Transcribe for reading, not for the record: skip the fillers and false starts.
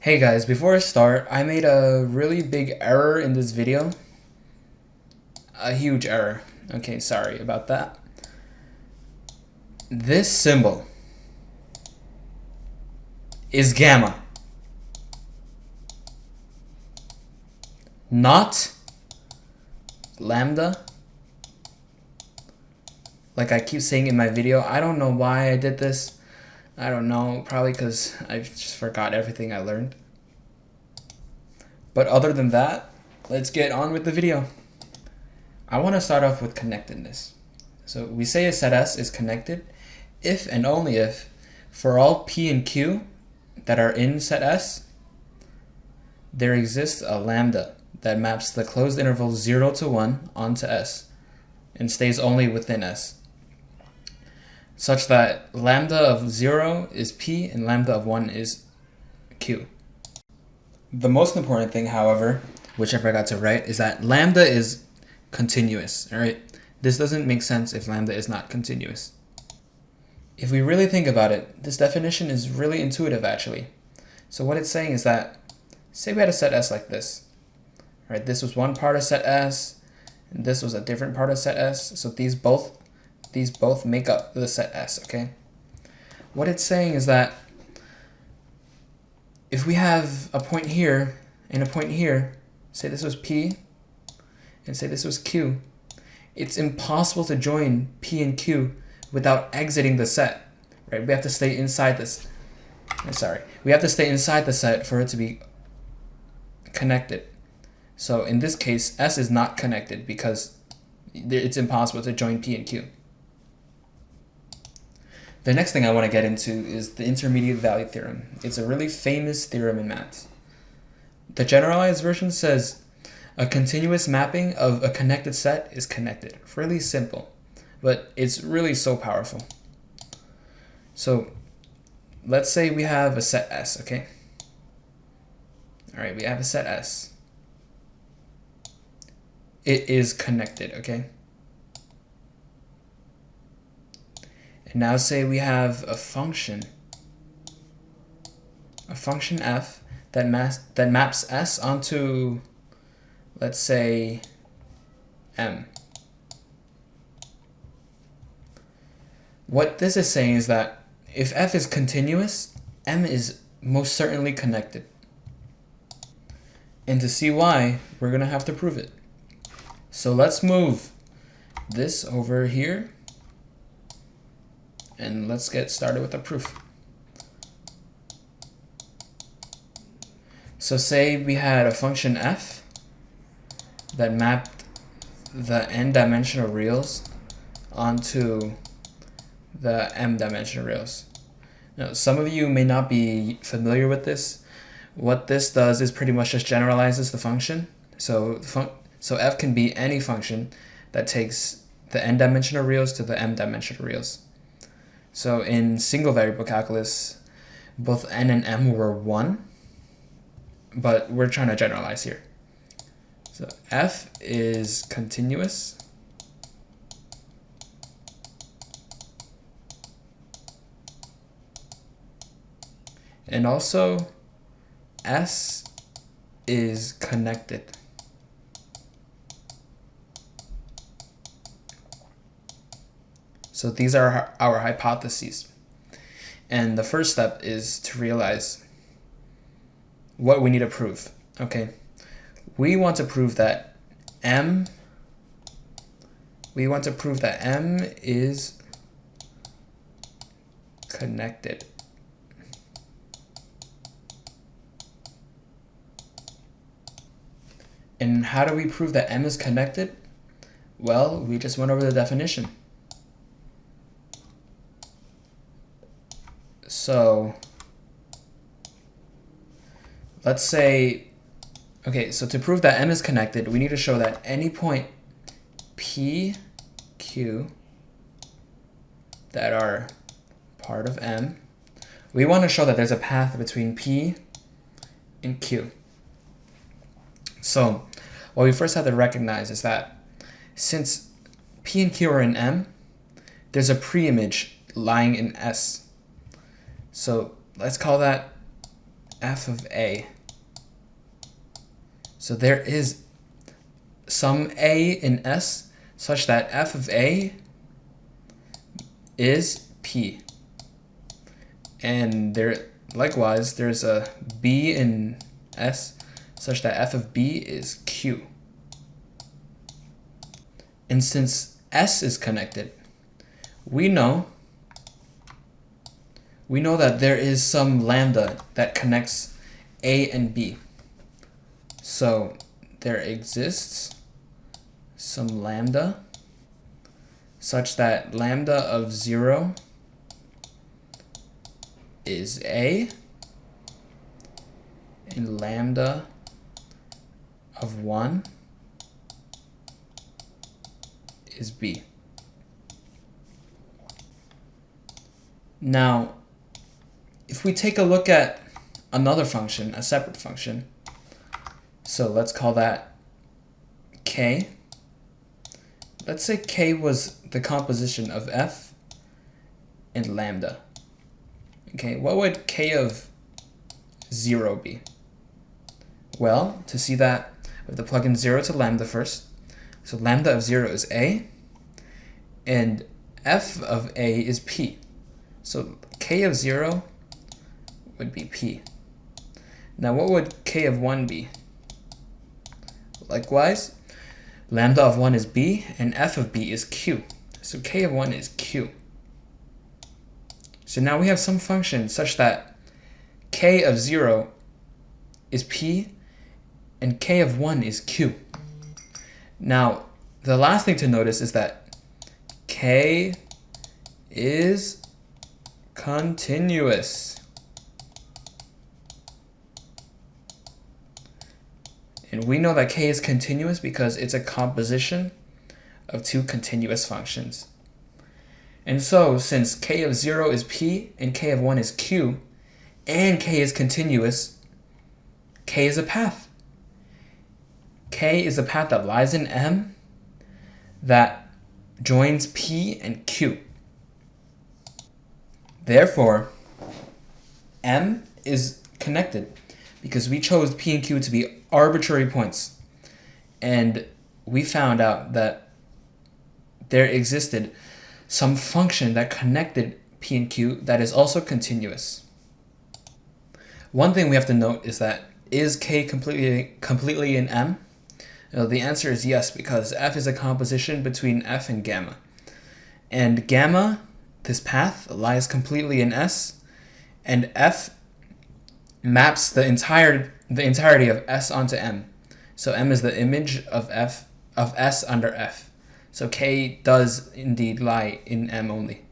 Hey guys, before I start, I made a really big error in this video. A huge error. Okay, sorry about that. This symbol is gamma, not lambda. Like I keep saying in my video, I don't know why I did this. I don't know, probably because I just forgot everything I learned. But other than that, let's get on with the video. I want to start off with connectedness. So we say a set S is connected if and only if for all P and Q that are in set S, there exists a lambda that maps the closed interval 0 to 1 onto S and stays only within S, such that lambda of 0 is P and lambda of 1 is Q. The most important thing, however, which I forgot to write, is that lambda is continuous. Alright, this doesn't make sense if lambda is not continuous. If we really think about it, this definition is really intuitive actually. So what it's saying is that, say we had a set S like this. Right, this was one part of set S, and this was a different part of set S. So these both make up the set S, okay? What it's saying is that if we have a point here and a point here, say this was P and say this was Q, it's impossible to join P and Q without exiting the set, right? We have to stay inside this. We have to stay inside the set for it to be connected. So in this case, S is not connected because it's impossible to join P and Q. The next thing I want to get into is the intermediate value theorem. It's a really famous theorem in maths. The generalized version says a continuous mapping of a connected set is connected. Really simple, but it's really so powerful. So let's say we have a set S, okay? All right, we have a set S. It is connected, okay? And now say we have a function f that maps S onto, let's say, M. What this is saying is that if f is continuous, M is most certainly connected. And to see why, we're going to have to prove it. So let's move this over here. And let's get started with the proof. So say we had a function f that mapped the n-dimensional reals onto the m-dimensional reals. Now, some of you may not be familiar with this. What this does is pretty much just generalizes the function. So f can be any function that takes the n-dimensional reals to the m-dimensional reals. So in single variable calculus, both n and m were 1, but we're trying to generalize here. So f is continuous. And also S is connected. So these are our hypotheses. And the first step is to realize what we need to prove. Okay, we want to prove that M is connected. And how do we prove that M is connected? Well, we just went over the definition. So let's say, okay, so to prove that M is connected, we need to show that any point P, Q that are part of M, we want to show that there's a path between P and Q. So what we first have to recognize is that since P and Q are in M, there's a preimage lying in S. So let's call that f of a. So there is some a in S such that f of a is p. And there likewise there's a b in S such that f of b is q. And since S is connected, we know that there is some lambda that connects A and B. So there exists some lambda such that lambda of 0 is A and lambda of 1 is B. Now, if we take a look at another function, a separate function, so let's call that k. Let's say k was the composition of f and lambda. Okay, what would k of 0 be? Well, to see that, we have to plug in 0 to lambda first. So lambda of 0 is a, and f of a is p. So k of 0 would be p. Now what would k of 1 be? Likewise, lambda of 1 is b, and f of b is q. So k of 1 is q. So now we have some function such that k of 0 is p, and k of 1 is q. Now, the last thing to notice is that k is continuous. And we know that k is continuous because it's a composition of two continuous functions. And so, since k of 0 is p and k of 1 is q, and k is continuous, k is a path. K is a path that lies in M that joins P and Q. Therefore, M is connected because we chose P and Q to be arbitrary points. And we found out that there existed some function that connected P and Q that is also continuous. One thing we have to note is that, is K completely in M? The answer is yes, because F is a composition between F and gamma. And gamma, this path, lies completely in S, and F maps the entirety of S onto M. So M is the image of S under F. So K does indeed lie in M only.